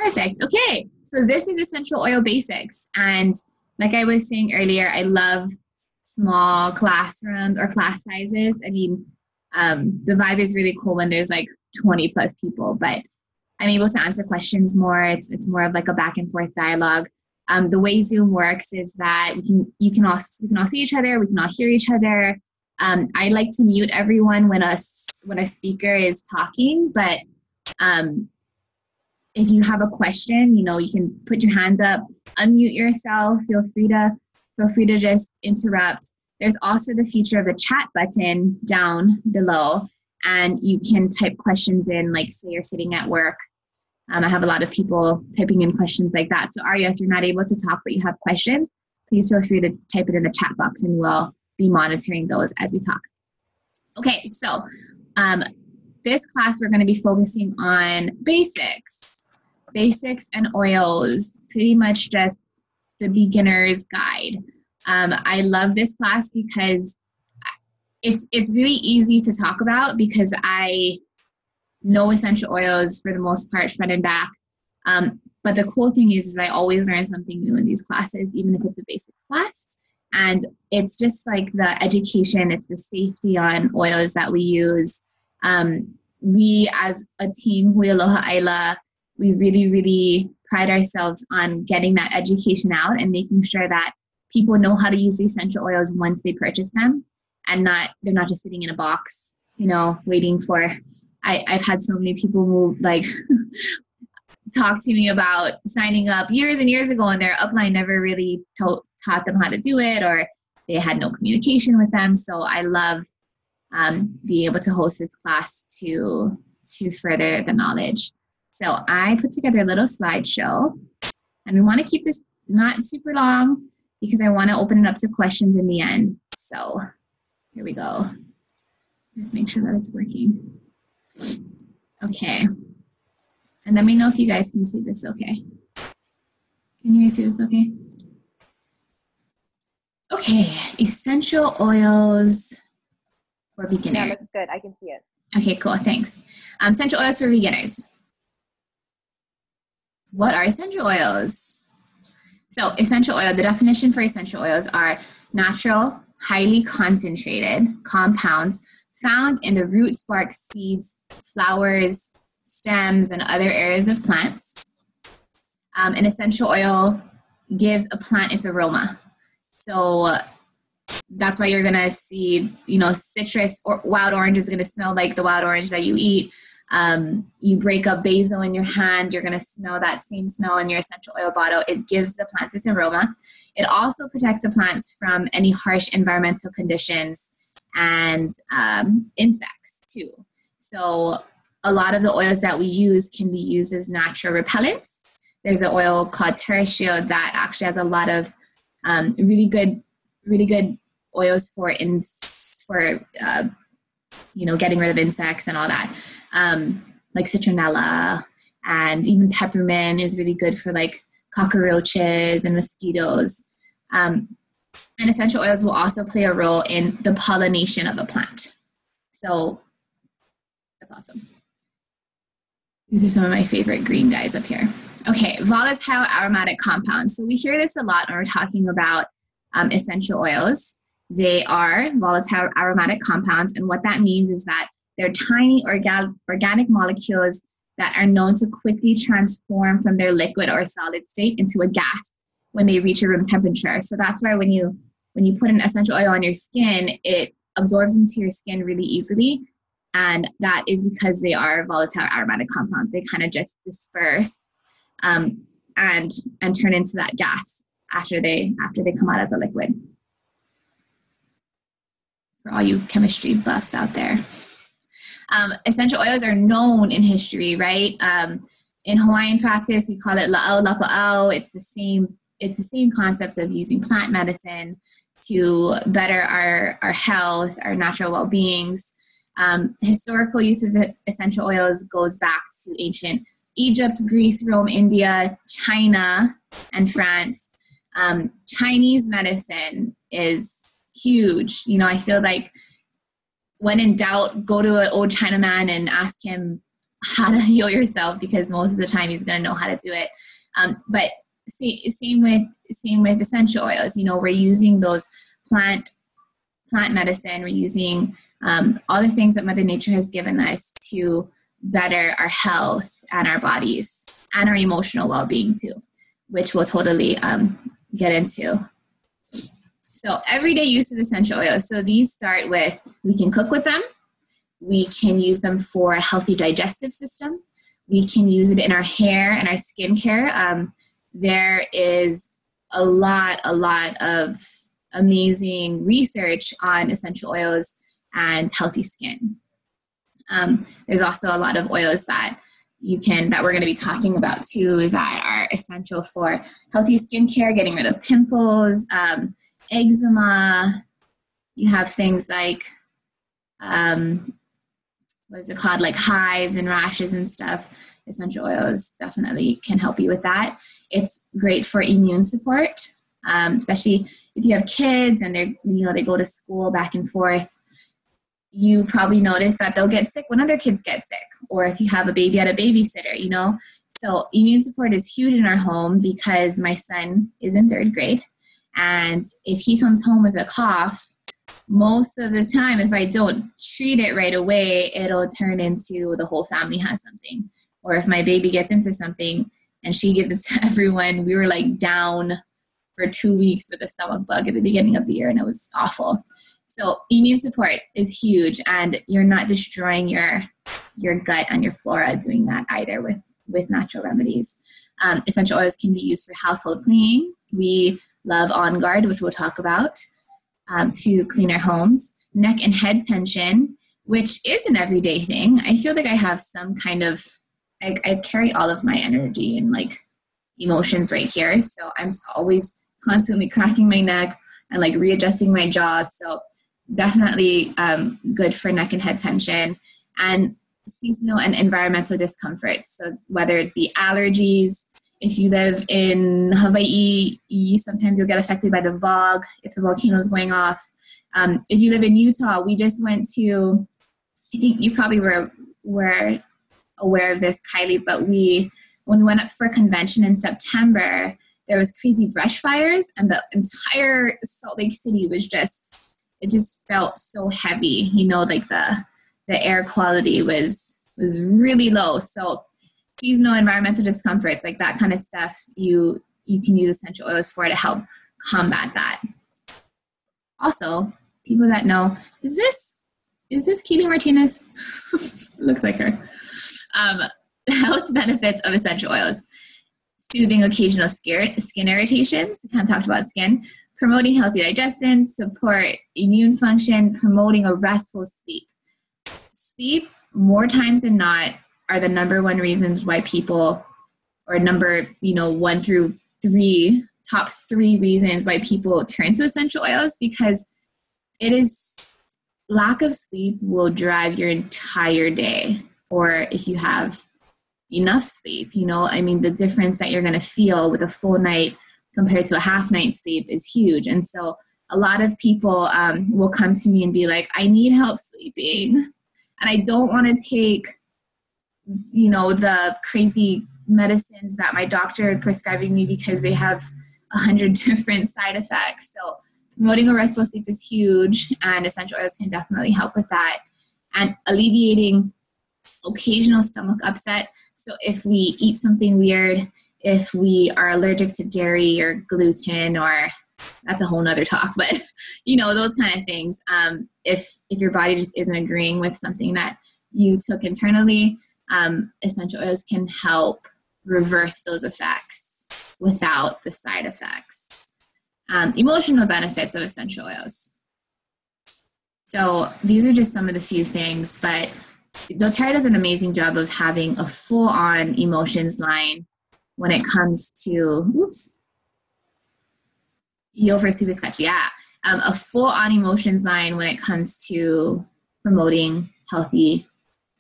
Perfect. Okay. So this is essential oil basics. And like I was saying earlier, I love small classrooms or class sizes. I mean, the vibe is really cool when there's like 20 plus people, but I'm able to answer questions more. It's more of like a back and forth dialogue. The way Zoom works is that we can all see each other. We can all hear each other. I like to mute everyone when a speaker is talking, but if you have a question, you can put your hands up, unmute yourself. Feel free to just interrupt. There's also the feature of the chat button down below, and you can type questions in, like say you're sitting at work. I have a lot of people typing in questions like that. So Arya, if you're not able to talk but you have questions, please feel free to type it in the chat box and we'll be monitoring those as we talk. Okay, so this class we're going to be focusing on basics and oils, pretty much just the beginner's guide. I love this class because it's really easy to talk about because I know essential oils for the most part, front and back. But the cool thing is I always learn something new in these classes, even if it's a basics class. And it's just like the education, it's the safety on oils that we use. We as a team, Hui Aloha Aila, we really, really pride ourselves on getting that education out and making sure that people know how to use the essential oils once they purchase them, and they're not just sitting in a box, waiting for. I've had so many people move, like talk to me about signing up years and years ago, and their upline never really taught them how to do it, or they had no communication with them. So I love being able to host this class to further the knowledge. So I put together a little slideshow, and we want to keep this not super long because I want to open it up to questions in the end. So here we go. Let's make sure that it's working. Okay. And let me know if you guys can see this okay. Can you guys see this okay? Okay, essential oils for beginners. Yeah, looks good. I can see it. Okay, cool. Thanks. Essential oils for beginners. What are essential oils? So essential oil, the definition for essential oils are natural, highly concentrated compounds found in the roots, bark, seeds, flowers, stems, and other areas of plants. An essential oil gives a plant its aroma. So that's why you're going to see, citrus or wild orange is going to smell like the wild orange that you eat. You break up basil in your hand, you're going to smell that same smell in your essential oil bottle. It gives the plants its aroma. It also protects the plants from any harsh environmental conditions and insects too. So a lot of the oils that we use can be used as natural repellents. There's an oil called Terra that actually has a lot of really good oils for getting rid of insects and all that. Like citronella, and even peppermint is really good for like cockroaches and mosquitoes. And essential oils will also play a role in the pollination of a plant. So that's awesome. These are some of my favorite green guys up here. Okay, volatile aromatic compounds. So we hear this a lot when we're talking about essential oils. They are volatile aromatic compounds, and what that means is that they're tiny organic molecules that are known to quickly transform from their liquid or solid state into a gas when they reach a room temperature. So that's why when you put an essential oil on your skin, it absorbs into your skin really easily. And that is because they are volatile aromatic compounds. They kind of just disperse and turn into that gas after they come out as a liquid. For all you chemistry buffs out there. Essential oils are known in history, right? In Hawaiian practice, we call it la'au lapa'au. It's the same concept of using plant medicine to better our health, our natural well-beings. Historical use of essential oils goes back to ancient Egypt, Greece, Rome, India, China, and France. Chinese medicine is huge. I feel like when in doubt, go to an old Chinaman and ask him how to heal yourself, because most of the time he's going to know how to do it. But same with essential oils. You know, we're using those plant medicine. We're using all the things that Mother Nature has given us to better our health and our bodies and our emotional well-being too, which we'll totally get into. So everyday use of essential oils. So these start with, we can cook with them. We can use them for a healthy digestive system. We can use it in our hair and our skincare. There is a lot of amazing research on essential oils and healthy skin. There's also a lot of oils that we're going to be talking about too, that are essential for healthy skincare, getting rid of pimples, eczema. You have things like, what is it called? Like hives and rashes and stuff. Essential oils definitely can help you with that. It's great for immune support, especially if you have kids and they go to school back and forth. You probably notice that they'll get sick when other kids get sick, or if you have a baby at a babysitter, you know. So immune support is huge in our home, because my son is in 3rd grade, and if he comes home with a cough, most of the time, if I don't treat it right away, it'll turn into the whole family has something. Or if my baby gets into something and she gives it to everyone, we were like down for 2 weeks with a stomach bug at the beginning of the year, and it was awful. So immune support is huge, and you're not destroying your gut and your flora doing that either with natural remedies. Essential oils can be used for household cleaning. We love On Guard, which we'll talk about, to clean our homes. Neck and head tension, which is an everyday thing. I feel like I have some kind of, I carry all of my energy and like emotions right here. So I'm always constantly cracking my neck and like readjusting my jaw. So definitely good for neck and head tension. And seasonal and environmental discomforts. So whether it be allergies, if you live in Hawaii, sometimes you'll get affected by the fog if the volcano is going off. If you live in Utah, we just went to, I think you probably were aware of this, Kylie, but when we went up for a convention in September, there was crazy brush fires, and the entire Salt Lake City was it just felt so heavy. You know, like the air quality was really low. So seasonal environmental discomforts, like that kind of stuff, you can use essential oils for to help combat that. Also, people that know, is this Keely Martinez? Looks like her. Health benefits of essential oils. Soothing occasional skin irritations. We kind of talked about skin. Promoting healthy digestion, support immune function, promoting a restful sleep. Sleep, more times than not, are the number one reasons why people, or number 1 through 3, top 3 reasons why people turn to essential oils, because it is, lack of sleep will drive your entire day. Or if you have enough sleep, the difference that you're going to feel with a full night compared to a half night's sleep is huge. And so a lot of people will come to me and be like, I need help sleeping, and I don't want to take the crazy medicines that my doctor is prescribing me because they have 100 different side effects. So promoting a restful sleep is huge, and essential oils can definitely help with that. And alleviating occasional stomach upset. So if we eat something weird, if we are allergic to dairy or gluten, or that's a whole nother talk, but those kind of things. If your body just isn't agreeing with something that you took internally, essential oils can help reverse those effects without the side effects. Emotional benefits of essential oils. So these are just some of the few things, but doTERRA does an amazing job of having a full-on emotions line when it comes to, a full-on emotions line when it comes to promoting healthy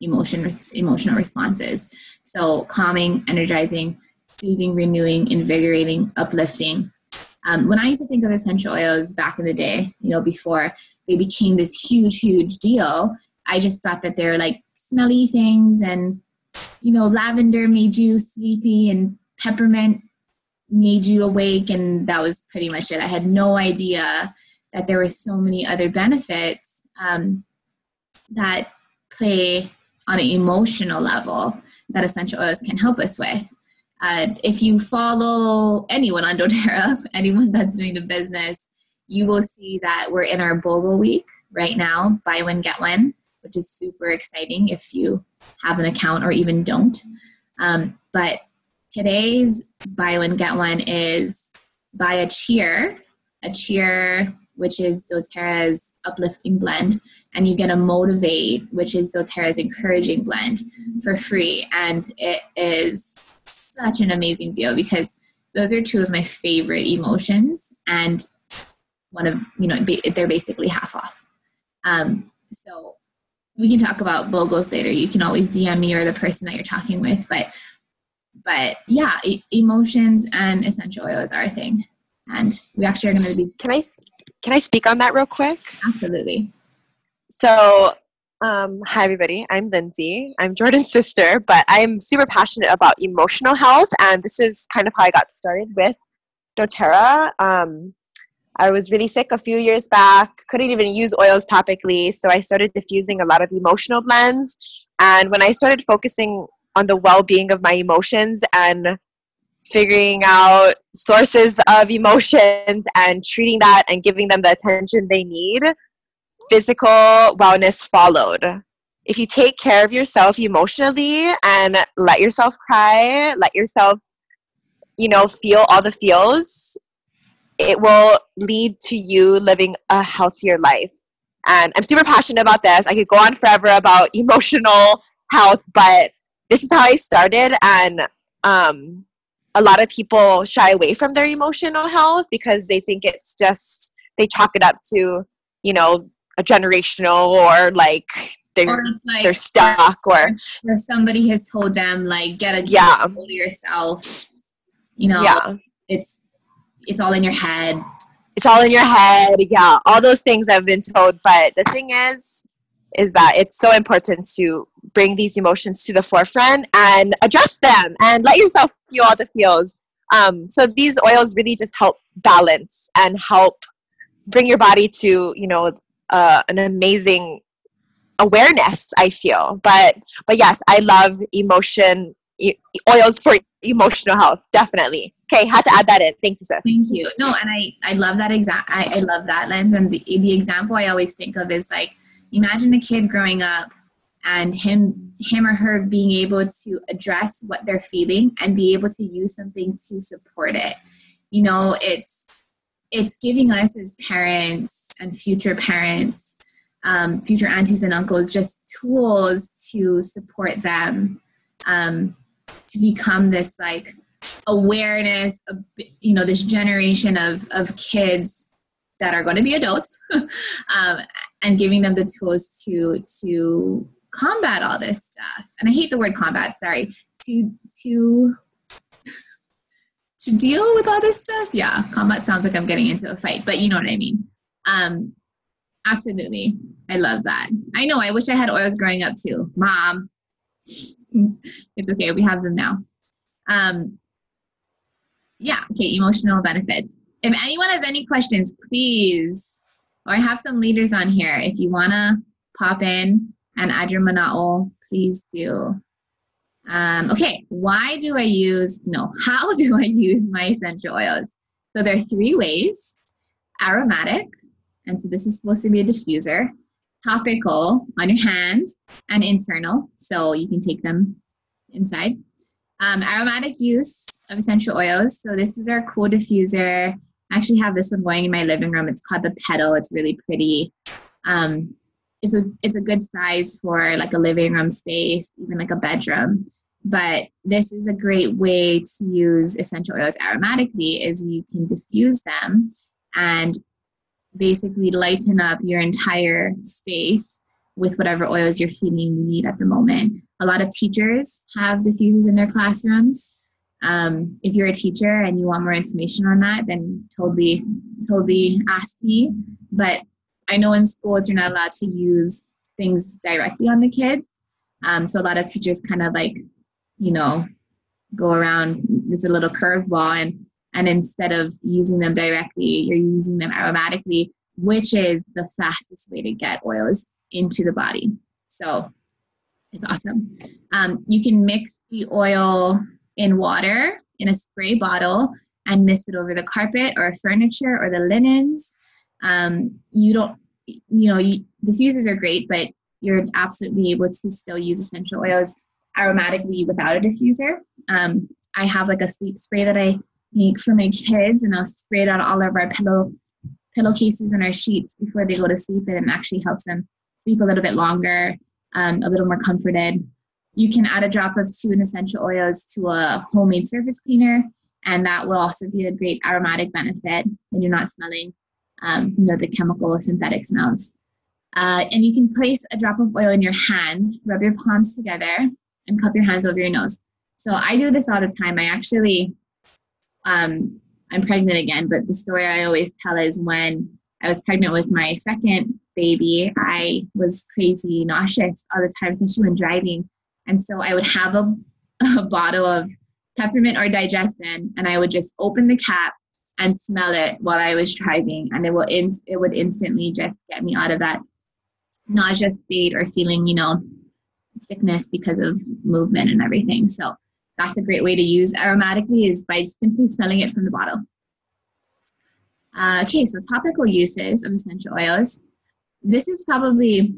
emotional responses. So calming, energizing, soothing, renewing, invigorating, uplifting. When I used to think of essential oils back in the day, before they became this huge, huge deal, I just thought that they're like smelly things and lavender made you sleepy and peppermint made you awake, and that was pretty much it. I had no idea that there were so many other benefits that play on an emotional level that essential oils can help us with. If you follow anyone on doTERRA, anyone that's doing the business, you will see that we're in our BOGO week right now, buy one, get one, which is super exciting if you have an account or even don't. But today's buy one, get one is buy a cheer, which is doTERRA's uplifting blend, and you get a motivate, which is doTERRA's encouraging blend, for free. And it is such an amazing deal because those are two of my favorite emotions, and they're basically half off. So we can talk about BOGOs later. You can always DM me or the person that you're talking with, but yeah, emotions and essential oils are a thing. And we actually are going to be... Can I speak on that real quick? Absolutely. So, hi everybody. I'm Lindsay. I'm Jordan's sister, but I'm super passionate about emotional health, and this is kind of how I got started with doTERRA. I was really sick a few years back, couldn't even use oils topically, so I started diffusing a lot of emotional blends. And when I started focusing on the well-being of my emotions and figuring out sources of emotions and treating that and giving them the attention they need, physical wellness followed. If you take care of yourself emotionally and let yourself cry, let yourself, feel all the feels, it will lead to you living a healthier life. And I'm super passionate about this. I could go on forever about emotional health, but this is how I started. And a lot of people shy away from their emotional health because they think it's just, they chalk it up to, a generational or they're stuck or somebody has told them get a hold of yourself. It's all in your head. It's all in your head. Yeah. All those things I've been told. But the thing is that it's so important to bring these emotions to the forefront and address them and let yourself feel all the feels. So these oils really just help balance and help bring your body to, an amazing awareness, I feel. But yes, I love oils for emotional health. Definitely. Okay, had to add that in. Thank you, sis. Thank you. No, and I love that I love that lens. And the example I always think of is imagine a kid growing up and him or her being able to address what they're feeling and be able to use something to support it. It's giving us as parents and future parents, future aunties and uncles, just tools to support them, to become this awareness of, this generation of kids that are going to be adults, and giving them the tools to combat all this stuff. And I hate the word combat, sorry, to deal with all this stuff. Yeah, combat sounds like I'm getting into a fight, but you know what I mean. Absolutely. I love that. I know, I wish I had oils growing up too. Mom. It's okay, we have them now. Okay, emotional benefits. If anyone has any questions, please, or I have some leaders on here. If you want to pop in and add your mana'o, please do. How do I use my essential oils? So there are 3 ways. Aromatic, and so this is supposed to be a diffuser. Topical, on your hands, and internal, so you can take them inside. Aromatic use of essential oils. So this is our cool diffuser. I actually have this one going in my living room. It's called the Petal. It's really pretty. It's a good size for a living room space, even a bedroom. But this is a great way to use essential oils aromatically, is you can diffuse them and basically lighten up your entire space with whatever oils you're feeling you need at the moment. A lot of teachers have diffusers in their classrooms. If you're a teacher and you want more information on that, then totally ask me. But I know in schools you're not allowed to use things directly on the kids. So a lot of teachers kind of like, you know, go around, there's a little curveball, and instead of using them directly, you're using them aromatically, which is the fastest way to get oils into the body. So it's awesome. You can mix the oil in water in a spray bottle and mist it over the carpet or furniture or the linens. Diffusers are great, but you're absolutely able to still use essential oils aromatically without a diffuser. I have like a sleep spray that I make for my kids, and I'll spray it on all of our pillowcases and our sheets before they go to sleep, and it actually helps them sleep a little bit longer, a little more comforted. You can add a drop of 2 essential oils to a homemade surface cleaner, and that will also be a great aromatic benefit when you're not smelling the chemical synthetic smells. And you can place a drop of oil in your hands, rub your palms together, and cup your hands over your nose. So I do this all the time. I actually, I'm pregnant again, but the story I always tell is when I was pregnant with my second baby, I was crazy nauseous all the time, especially when driving. And so I would have a bottle of peppermint or digestin, and I would just open the cap and smell it while I was driving, and it would instantly just get me out of that nausea state or feeling, sickness because of movement and everything. So that's a great way to use aromatically, is by simply smelling it from the bottle. Okay, so topical uses of essential oils. This is probably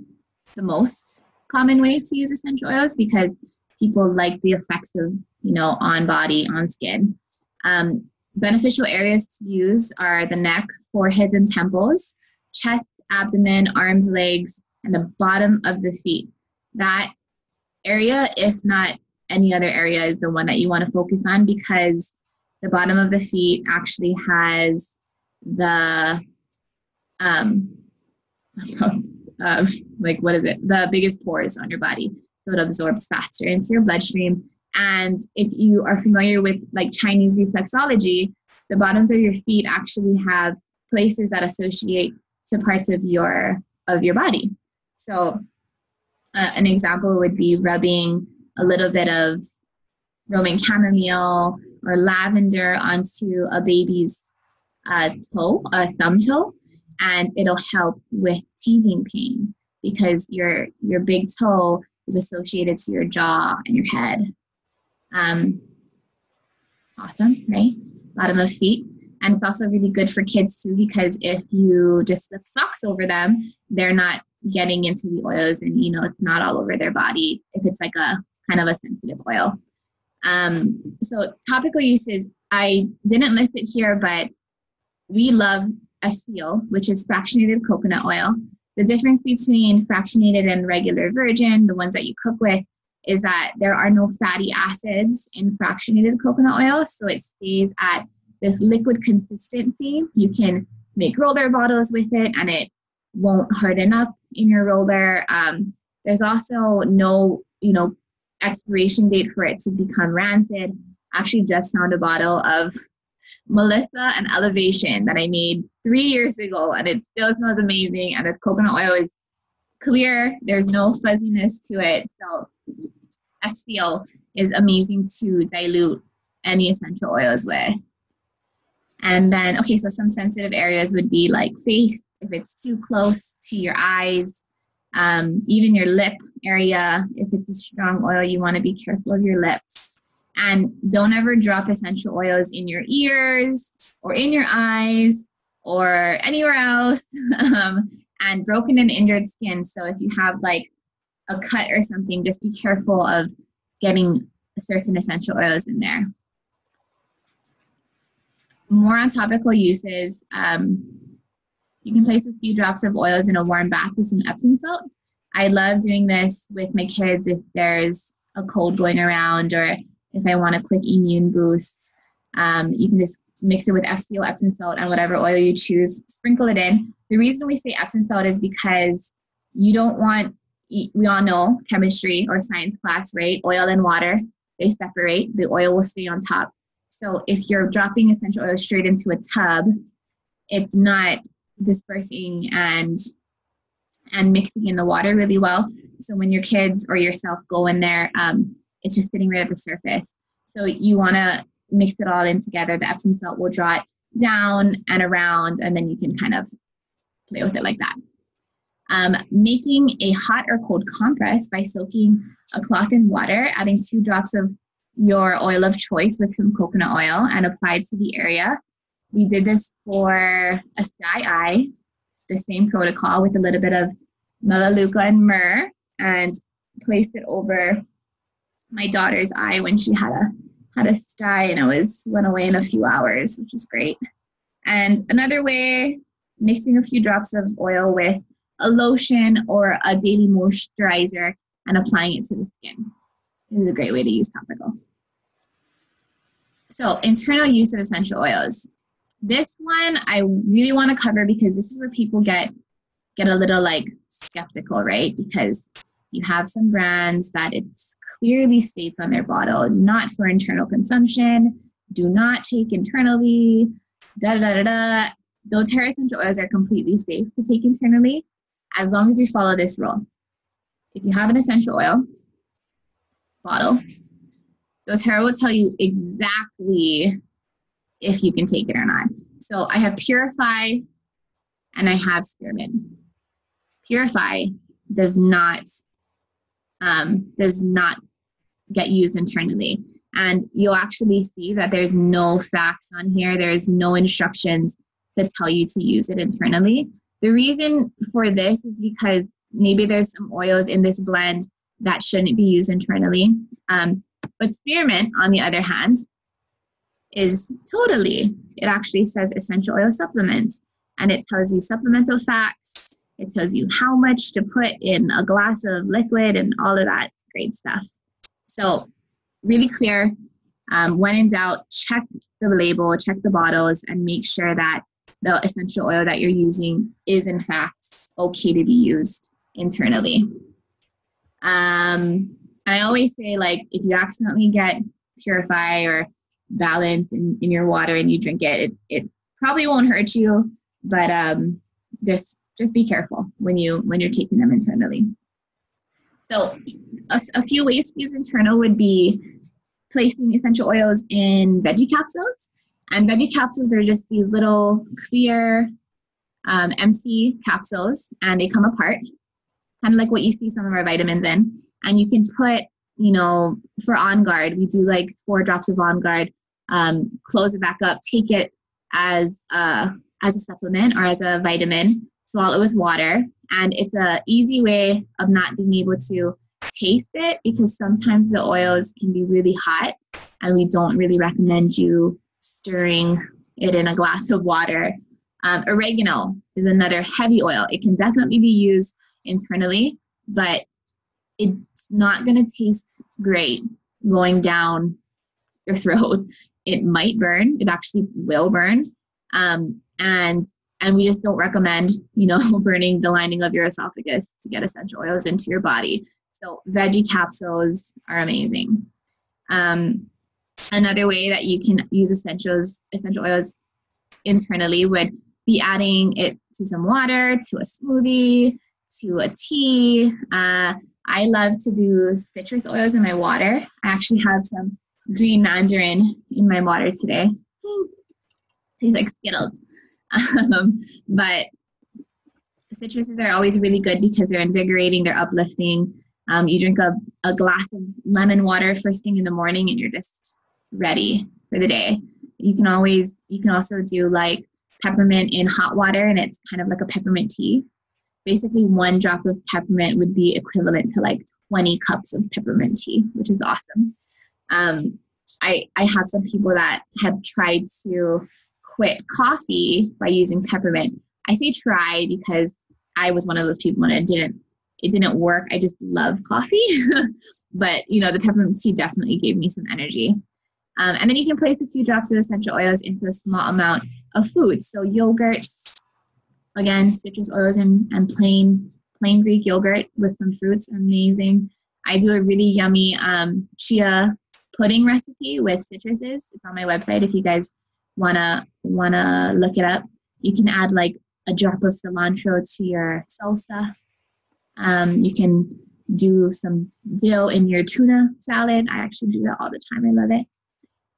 the most common way to use essential oils because people like the effects of, on body, on skin. Beneficial areas to use are the neck, foreheads, and temples, chest, abdomen, arms, legs, and the bottom of the feet. That area, if not any other area, is the one that you want to focus on, because the bottom of the feet actually has the the biggest pores on your body, so it absorbs faster into your bloodstream. And if you are familiar with like Chinese reflexology, the bottoms of your feet actually have places that associate to parts of your body. So an example would be rubbing a little bit of Roman chamomile or lavender onto a baby's thumb toe, and it'll help with teething pain because your big toe is associated to your jaw and your head. Awesome, right? Bottom of feet. And it's also really good for kids too, because if you just slip socks over them, they're not getting into the oils, and it's not all over their body if it's like a kind of a sensitive oil. So topical uses, I didn't list it here, but we love FCO, which is fractionated coconut oil. The difference between fractionated and regular virgin, the ones that you cook with, is that there are no fatty acids in fractionated coconut oil, so it stays at this liquid consistency. You can make roller bottles with it, and it won't harden up in your roller. There's also no, expiration date for it to become rancid. I actually just found a bottle of Melissa and Elevation that I made 3 years ago, and it still smells amazing, and the coconut oil is clear. There's no fuzziness to it. So FCO is amazing to dilute any essential oils with. And then, okay, so some sensitive areas would be like face, if it's too close to your eyes, even your lip area. If it's a strong oil, you want to be careful of your lips. And don't ever drop essential oils in your ears or in your eyes or anywhere else. And broken and injured skin. So if you have like a cut or something, just be careful of getting certain essential oils in there. More on topical uses, you can place a few drops of oils in a warm bath with some Epsom salt. I love doing this with my kids if there's a cold going around, or if I want a quick immune boost. You can just mix it with FCO, Epsom salt, and whatever oil you choose, sprinkle it in. The reason we say Epsom salt is because you don't want, we all know chemistry or science class, right? Oil and water, they separate. The oil will stay on top. So if you're dropping essential oil straight into a tub, it's not dispersing and and mixing in the water really well. So when your kids or yourself go in there, it's just sitting right at the surface. So you want to mix it all in together. The Epsom salt will draw it down and around, and then you can kind of play with it like that. Making a hot or cold compress by soaking a cloth in water, adding 2 drops of your oil of choice with some coconut oil and applied to the area. We did this for a sty eye, the same protocol with a little bit of melaleuca and myrrh, and placed it over my daughter's eye when she had a sty, and it went away in a few hours, which is great. And another way, mixing a few drops of oil with a lotion or a daily moisturizer and applying it to the skin. This is a great way to use topical. So, internal use of essential oils. This one I really want to cover because this is where people get a little like skeptical, right? Because you have some brands that it clearly states on their bottle, not for internal consumption, do not take internally, da-da-da-da-da. doTERRA essential oils are completely safe to take internally as long as you follow this rule. If you have an essential oil bottle, doTERRA will tell you exactly if you can take it or not. So I have Purify and I have Spearmint. Purify does not get used internally. And you'll actually see that there's no facts on here. There's no instructions to tell you to use it internally. The reason for this is because maybe there's some oils in this blend that shouldn't be used internally. But Spearmint, on the other hand, is it actually says essential oil supplements, and it tells you supplemental facts. It tells you how much to put in a glass of liquid and all of that great stuff. So really clear. When in doubt, check the label, check the bottles, and make sure that the essential oil that you're using is in fact okay to be used internally. And I always say, like, if you accidentally get Purify or Balance in your water and you drink it, it probably won't hurt you, but just be careful when you're taking them internally. So a few ways to use internal would be placing essential oils in veggie capsules. And veggie capsules are just these little clear, empty capsules, and they come apart, kind of like what you see some of our vitamins in. And you can put, for On Guard, we do like 4 drops of On Guard, close it back up, take it as a supplement or as a vitamin, swallow it with water. And it's a easy way of not being able to taste it, because sometimes the oils can be really hot and we don't really recommend you stirring it in a glass of water. Oregano is another heavy oil. It can definitely be used internally, but it's not going to taste great going down your throat. It might burn. It actually will burn. And we just don't recommend, burning the lining of your esophagus to get essential oils into your body. So veggie capsules are amazing. Another way that you can use essential oils internally would be adding it to some water, to a smoothie, to a tea. I love to do citrus oils in my water. I actually have some green mandarin in my water today. Tastes like Skittles. But citruses are always really good because they're invigorating, they're uplifting. You drink a glass of lemon water first thing in the morning and you're just ready for the day. You can also do like peppermint in hot water, and it's kind of like a peppermint tea. Basically 1 drop of peppermint would be equivalent to like 20 cups of peppermint tea, which is awesome. I have some people that have tried to quit coffee by using peppermint. I say try because I was one of those people, and it didn't work. I just love coffee. But, the peppermint tea definitely gave me some energy. And then you can place a few drops of essential oils into a small amount of food. So yogurts, again, citrus oils and plain Greek yogurt with some fruits, amazing. I do a really yummy chia pudding recipe with citruses. It's on my website if you guys wanna look it up. You can add like a drop of cilantro to your salsa. You can do some dill in your tuna salad. I actually do that all the time. I love it.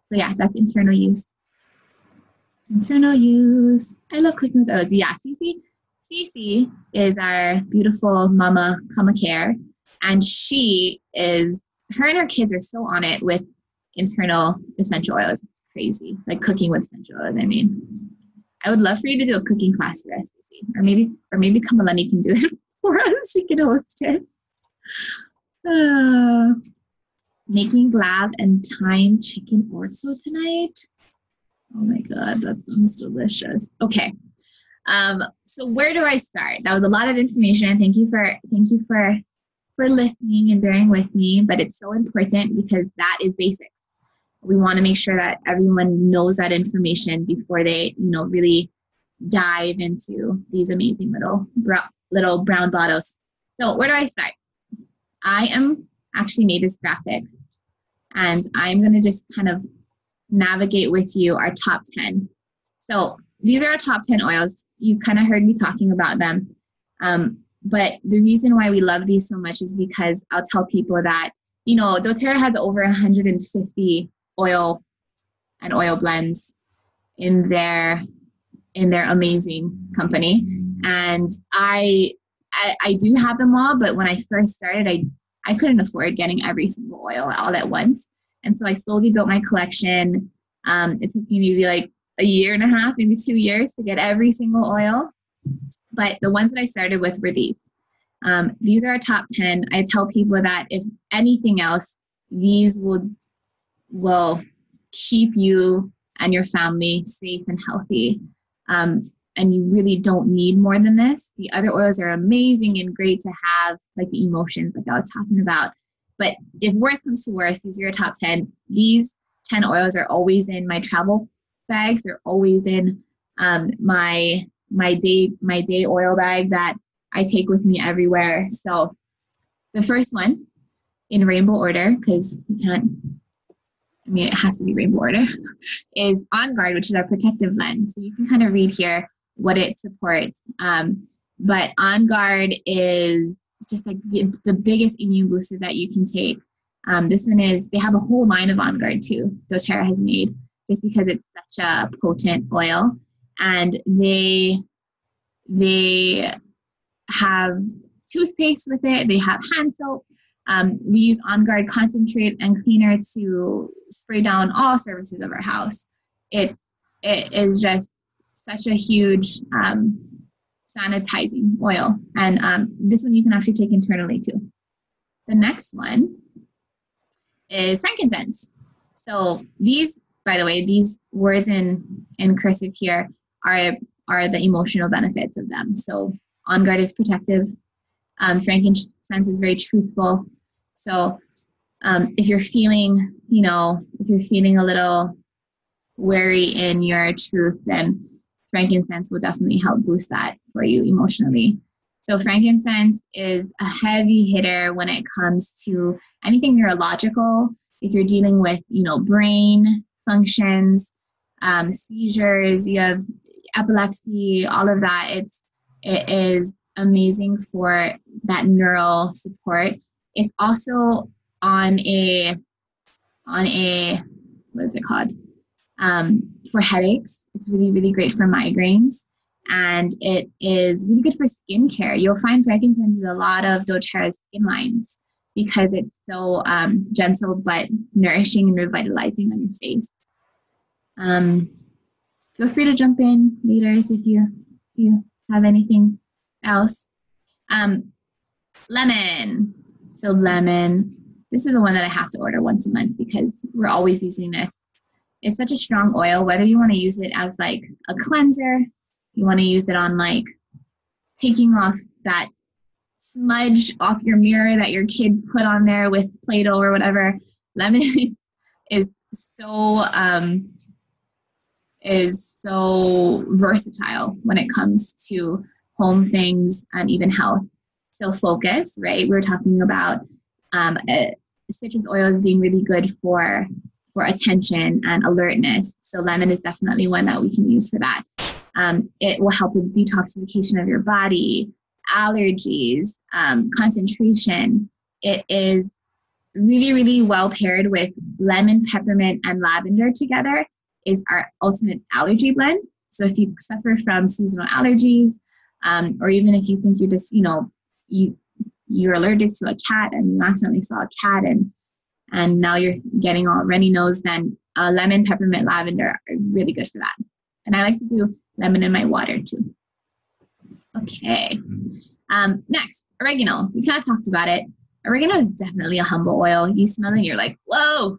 So yeah, that's internal use. Internal use. I love cooking with oats. Yeah, Cece is our beautiful mama care, and her and her kids are so on it with internal essential oils. It's crazy, like cooking with essential oils. I mean, I would love for you to do a cooking class for us, Cece, or maybe Kamalani can do it for us. She can host it. Making glab and thyme chicken orzo tonight. Oh my god, that sounds delicious. Okay. So where do I start? That was a lot of information. Thank you for listening and bearing with me, but it's so important because that is basics. We want to make sure that everyone knows that information before they, really dive into these amazing little brown bottles. So where do I start? I am actually made this graphic, and I'm going to just kind of navigate with you our top 10. So these are our top 10 oils. You kind of heard me talking about them. But the reason why we love these so much is because I'll tell people that, doTERRA has over 150 oil and oil blends in their amazing company. And I do have them all, but when I first started, I couldn't afford getting every single oil all at once. And so I slowly built my collection. It took me maybe like a year and a half, maybe 2 years to get every single oil. But the ones that I started with were these. These are our top 10. I tell people that if anything else, these will keep you and your family safe and healthy. And you really don't need more than this. The other oils are amazing and great to have, like the emotions, like I was talking about. But if worse comes to worse, these are your top 10. These 10 oils are always in my travel bags. They're always in my day oil bag that I take with me everywhere. So the first one in rainbow order, because it has to be rainbow order, is On Guard, which is our protective blend. So you can kind of read here what it supports. But On Guard is just like the biggest immune booster that you can take. This one they have a whole line of On Guard too, doTERRA has made, just because it's such a potent oil. And they have toothpaste with it. They have hand soap. We use On Guard concentrate and cleaner to spray down all surfaces of our house. It is just such a huge sanitizing oil. And this one you can actually take internally too. The next one is frankincense. So these, by the way, these words in cursive here are the emotional benefits of them. So On Guard is protective. Frankincense is very truthful. So if you're feeling a little wary in your truth, then frankincense will definitely help boost that for you emotionally. So frankincense is a heavy hitter when it comes to anything neurological. If you're dealing with, brain functions, seizures, you have epilepsy, all of that, it is amazing for that neural support. It's also on a what is it called? For headaches. It's really, really great for migraines. And it is really good for skincare. You'll find frankincense in a lot of doTERRA's skin lines because it's so gentle but nourishing and revitalizing on your face. Feel free to jump in, leaders, if you have anything else. Lemon. So lemon. This is the one that I have to order once a month because we're always using this. It's such a strong oil, whether you want to use it as like a cleanser, you want to use it on like taking off that smudge off your mirror that your kid put on there with Play-Doh or whatever. Lemon is so versatile when it comes to home things and even health. So focus, right? We're talking about citrus oils being really good for attention and alertness. So lemon is definitely one that we can use for that. It will help with detoxification of your body, allergies, concentration. It is really, really well paired with lemon, peppermint, and lavender together is our ultimate allergy blend. So if you suffer from seasonal allergies, or even if you think you're just, you're allergic to a cat and you accidentally saw a cat and now you're getting all runny nose, then lemon, peppermint, lavender are really good for that. And I like to do lemon in my water too. Okay. Next, oregano. We kind of talked about it. Oregano is definitely a humble oil. You smell it and you're like, whoa,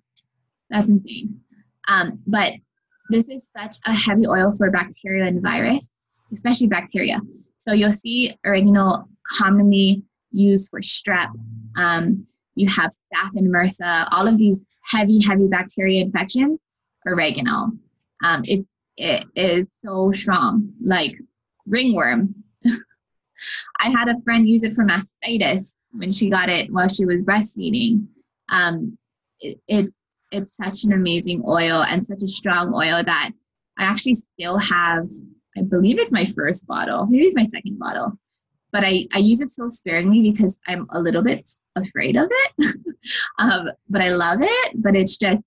that's insane. But this is such a heavy oil for bacteria and virus, especially bacteria. So you'll see oregano commonly used for strep. You have staph and MRSA, all of these heavy bacteria infections, oregano. It is so strong, like ringworm. I had a friend use it for mastitis when she got it while she was breastfeeding. It's such an amazing oil and such a strong oil that I actually still have, I believe it's my first bottle, maybe it's my second bottle, but I use it so sparingly because I'm a little bit afraid of it. But I love it, but it's just,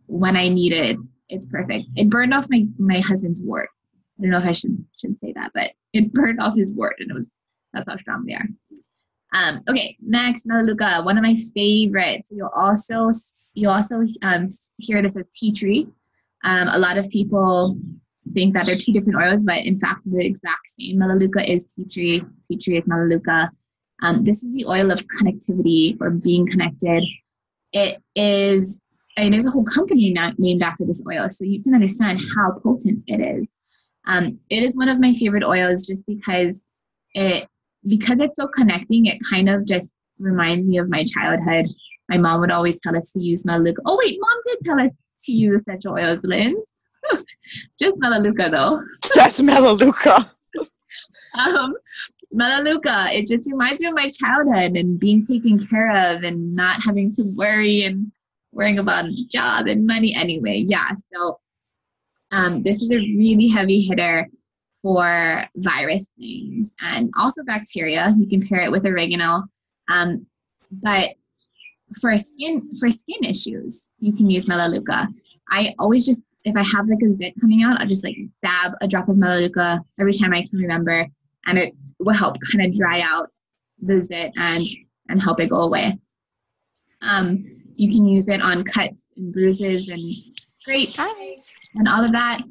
when I need it, it's perfect. It burned off my husband's wart. I don't know if I should say that, but it burned off his wart, and that's how strong they are. Okay, next, Melaleuca, one of my favorites. You'll also hear this as tea tree. A lot of people think that they're two different oils, but in fact, the exact same. Melaleuca is tea tree. Tea tree is Melaleuca. This is the oil of connectivity or being connected. There's a whole company named after this oil, so you can understand how potent it is. It is one of my favorite oils just because it's so connecting. It kind of just reminds me of my childhood. My mom would always tell us to use Melaleuca. Oh wait, mom did tell us to use essential oils, Linz. Just Melaleuca though. Just Melaleuca. Melaleuca, it just reminds me of my childhood and being taken care of and not having to worrying about a job and money anyway. Yeah, so this is a really heavy hitter for virus things and also bacteria. You can pair it with oregano. But for skin issues, you can use Melaleuca. I always just, if I have like a zit coming out, I'll just like dab a drop of Melaleuca every time I can remember, and it will help kind of dry out the zit and help it go away. You can use it on cuts and bruises and scrapes and all of that.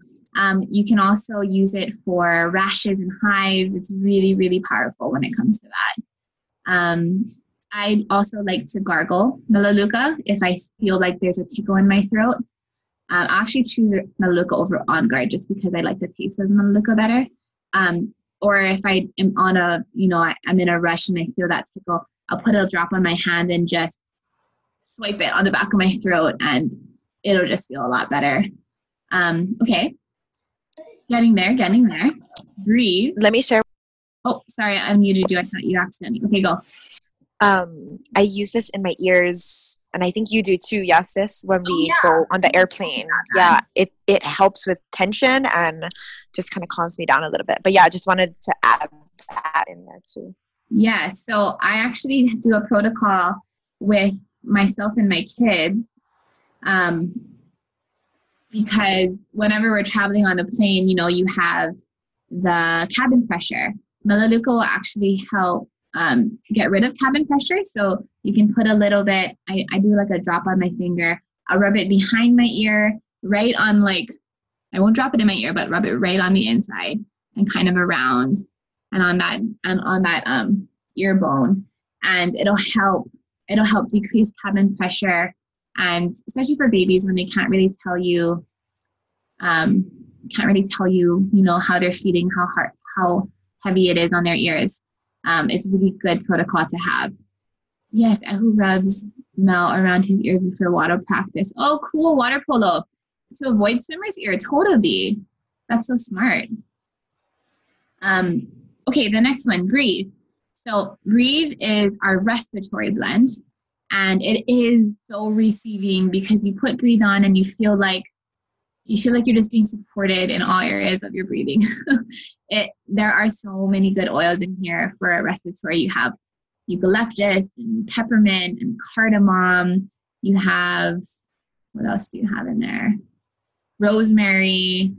You can also use it for rashes and hives. It's really, really powerful when it comes to that. I also like to gargle Melaleuca if I feel like there's a tickle in my throat. I actually choose Melaleuca over On Guard just because I like the taste of Melaleuca better. Or if I am on I'm in a rush and I feel that tickle, I'll put a drop on my hand and just swipe it on the back of my throat and it'll just feel a lot better. Okay. Getting there. Breathe. Let me share. Oh, sorry, I unmuted you. I thought you accidentally. Okay, go. I use this in my ears, and I think you do too, yes, sis, when we go on the airplane. Yeah, it helps with tension and just kind of calms me down a little bit. But yeah, I just wanted to add that in there too. Yeah, so I actually do a protocol with myself and my kids because whenever we're traveling on a plane, you have the cabin pressure. Melaleuca will actually help get rid of cabin pressure. So you can put a little bit, I do like a drop on my finger. I'll rub it behind my ear, right on I won't drop it in my ear, but rub it right on the inside and kind of around and on that ear bone. And it'll help decrease cabin pressure. And especially for babies when they can't really tell you, how they're feeling, how heavy it is on their ears. It's a really good protocol to have. Yes, Ahu rubs Mel around his ears before water practice. Oh, cool, water polo. To avoid swimmer's ear, totally. That's so smart. Okay, the next one, breathe. So breathe is our respiratory blend. And it is so receiving because you put breathe on and you feel like you feel like you're just being supported in all areas of your breathing. There are so many good oils in here for respiratory. You have eucalyptus and peppermint and cardamom. You have, what else do you have in there? Rosemary.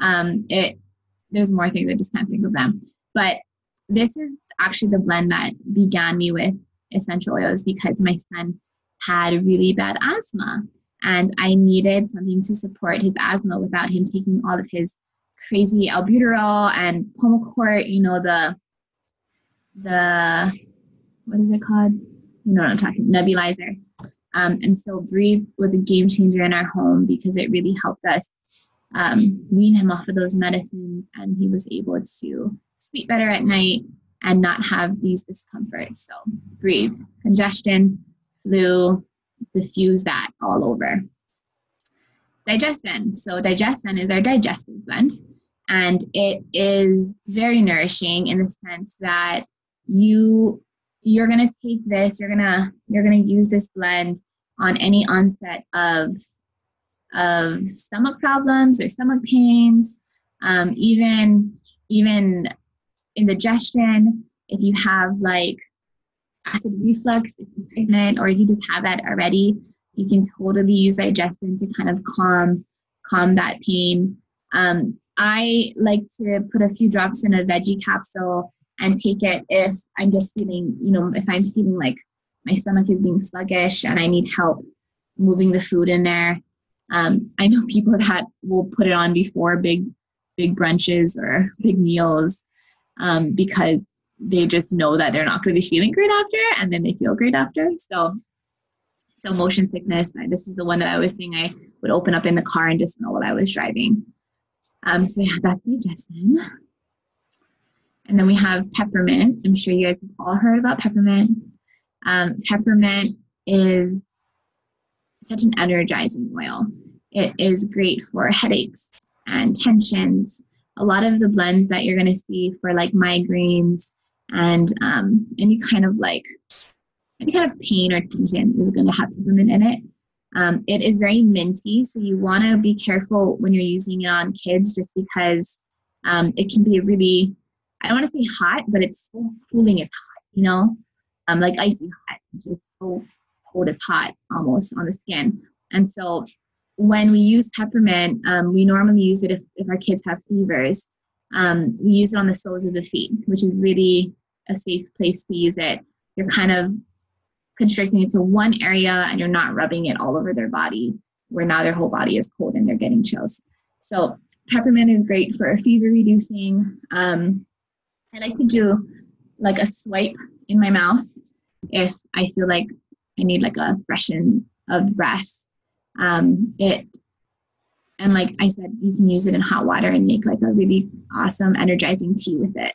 There's more things, I just can't think of them. But this is actually the blend that began me with essential oils because my son had really bad asthma. And I needed something to support his asthma without him taking all of his crazy albuterol and Pulmicort, the what is it called? You know what I'm talking, nebulizer. And so Breathe was a game changer in our home because it really helped us wean him off of those medicines, and he was able to sleep better at night and not have these discomforts. So Breathe, congestion, flu, diffuse that all over. Digestin. So Digestin is our digestive blend, and it is very nourishing in the sense that you're going to take this, you're going to use this blend on any onset of stomach problems or stomach pains, even indigestion. If you have like acid reflux, if you're pregnant, or if you just have that already, you can totally use Digestin to kind of calm that pain. I like to put a few drops in a veggie capsule and take it if I'm just feeling, if I'm feeling like my stomach is being sluggish and I need help moving the food in there. I know people that will put it on before big brunches or big meals because they just know that they're not going to be feeling great after, and then they feel great after. So motion sickness, this is the one that I was saying I would open up in the car and just know while I was driving. So yeah, that's Digestin. And then we have peppermint. I'm sure you guys have all heard about peppermint. Peppermint is such an energizing oil. It is great for headaches and tensions. A lot of the blends that you're going to see for like migraines and any kind of pain or tension is going to have peppermint in it. It is very minty, so you want to be careful when you're using it on kids just because it can be really, I don't want to say hot, but it's so cooling it's hot, like icy hot. It's just so cold it's hot almost on the skin. And so when we use peppermint, we normally use it if our kids have fevers. We use it on the soles of the feet, which is really a safe place to use it. You're kind of constricting it to one area and you're not rubbing it all over their body where now their whole body is cold and they're getting chills. So peppermint is great for fever reducing. I like to do like a swipe in my mouth if I feel like I need like a freshen of breath. And like I said, you can use it in hot water and make like a really awesome energizing tea with it.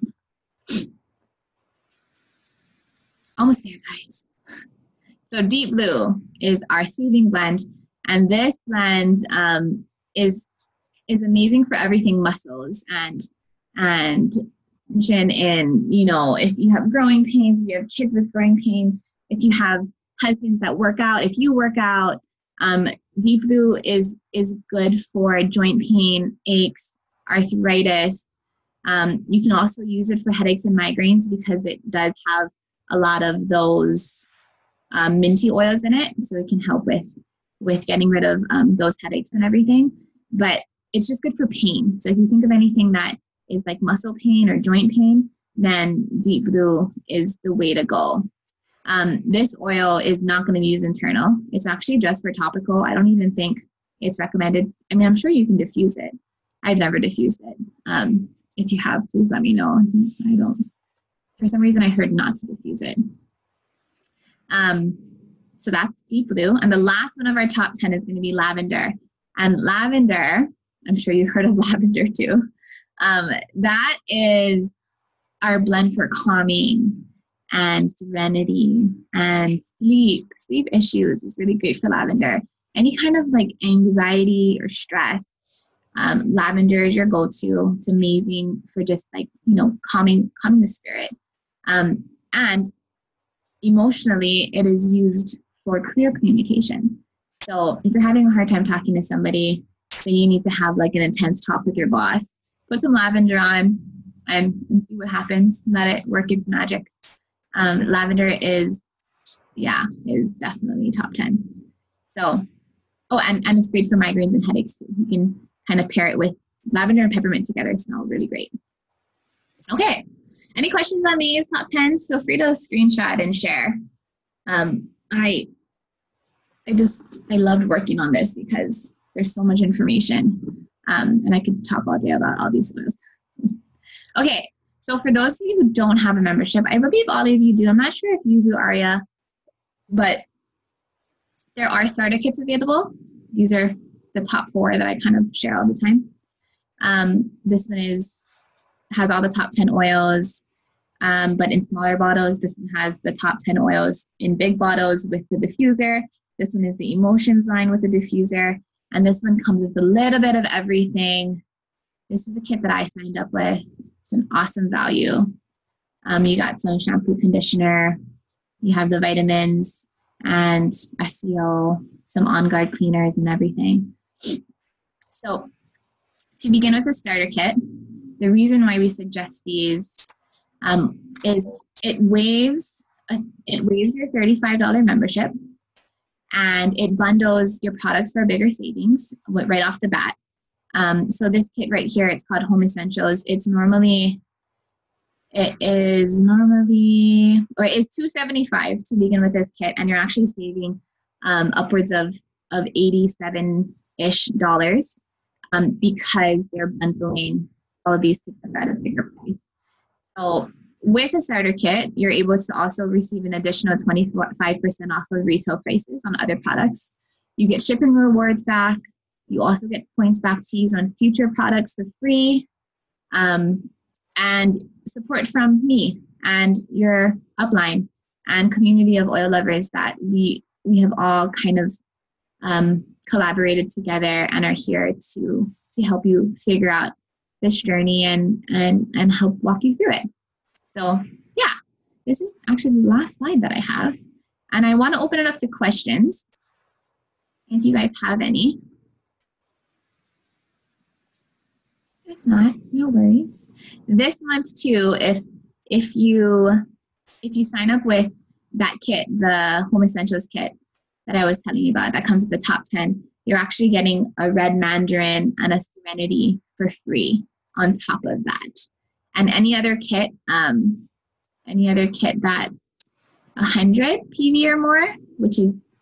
Almost there, guys. So Deep Blue is our soothing blend, and this blend is amazing for everything muscles and tension in, if you have growing pains, if you have kids with growing pains, if you have husbands that work out, if you work out, Deep Blue is good for joint pain, aches, arthritis. You can also use it for headaches and migraines because it does have a lot of those minty oils in it, so it can help with getting rid of those headaches and everything. But it's just good for pain. So if you think of anything that is like muscle pain or joint pain, then Deep Blue is the way to go. This oil is not going to be used internal. It's actually just for topical. I don't even think it's recommended. I mean, I'm sure you can diffuse it. I've never diffused it. If you have, please let me know. I don't. For some reason, I heard not to diffuse it. So that's Deep Blue. And the last one of our top 10 is going to be lavender. And lavender, I'm sure you've heard of lavender too. That is our blend for calming and serenity and sleep issues is really great for lavender. Any kind of like anxiety or stress, lavender is your go-to. It's amazing for just like, calming the spirit. And emotionally, it is used for clear communication. So if you're having a hard time talking to somebody, So you need to have like an intense talk with your boss. Put some lavender on and see what happens. Let it work its magic. Lavender is definitely top 10. So, and it's great for migraines and headaches too. You can kind of pair it with lavender and peppermint together. Smell really great. Okay. Any questions on these top 10s? Feel free to screenshot and share. I loved working on this because there's so much information. And I could talk all day about all these oils. Okay. So for those of you who don't have a membership, I believe all of you do. I'm not sure if you do, Aria, but there are starter kits available. These are the top 4 that I kind of share all the time. This one has all the top 10 oils, but in smaller bottles. This one has the top 10 oils in big bottles with the diffuser. This one is the emotions line with the diffuser. And this one comes with a little bit of everything. This is the kit that I signed up with. It's an awesome value. You got some shampoo, conditioner. You have the vitamins and SEO, some On Guard cleaners and everything. So to begin with the starter kit, the reason why we suggest these is it waives your $35 membership, and it bundles your products for bigger savings right off the bat. So this kit right here, it's called Home Essentials. It's $275 to begin with this kit, and you're actually saving upwards of $87-ish because they're bundling all of these together at a bigger price. So with a starter kit, you're able to also receive an additional 25% off of retail prices on other products. You get shipping rewards back. You also get points back to use on future products for free, and support from me and your upline and community of oil lovers that we have all kind of collaborated together and are here to help you figure out this journey and help walk you through it. So yeah, this is actually the last slide that I have, and I want to open it up to questions if you guys have any. If not, no worries. This month too, if you sign up with that kit, the Home Essentials kit that I was telling you about, that comes with the top 10, you're actually getting a red mandarin and a serenity for free on top of that. And any other kit that's 100 PV or more, which is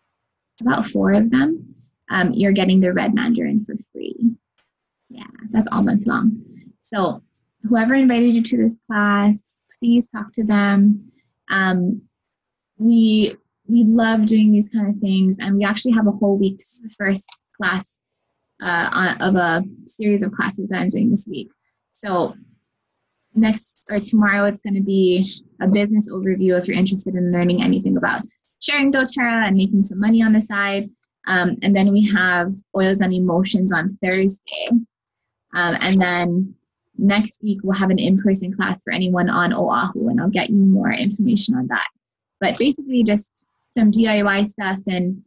about 4 of them, you're getting the red mandarin for free. Yeah, that's all month long. So whoever invited you to this class, please talk to them. We love doing these kind of things, and we actually have a whole week. This is the first class of a series of classes that I'm doing this week. So tomorrow it's going to be a business overview if you're interested in learning anything about sharing doTERRA and making some money on the side. And then we have oils and emotions on Thursday. And then next week we'll have an in-person class for anyone on Oahu, and I'll get you more information on that. But basically just some DIY stuff and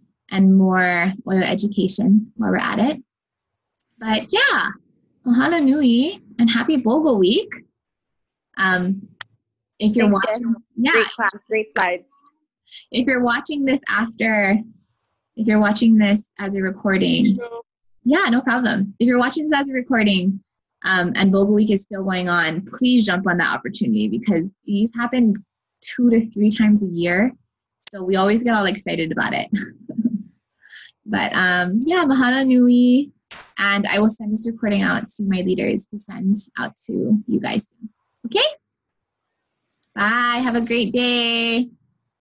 more oil education while we're at it. But yeah, mahalo nui and happy Bogle week. If you're watching, yeah, great class, great slides. If you're watching this as a recording, yeah, no problem. If you're watching this as a recording, and Bogle Week is still going on, please jump on that opportunity because these happen 2 to 3 times a year. So we always get all excited about it. But yeah, mahalo nui. And I will send this recording out to my leaders to send out to you guys soon. Okay? Bye. Have a great day.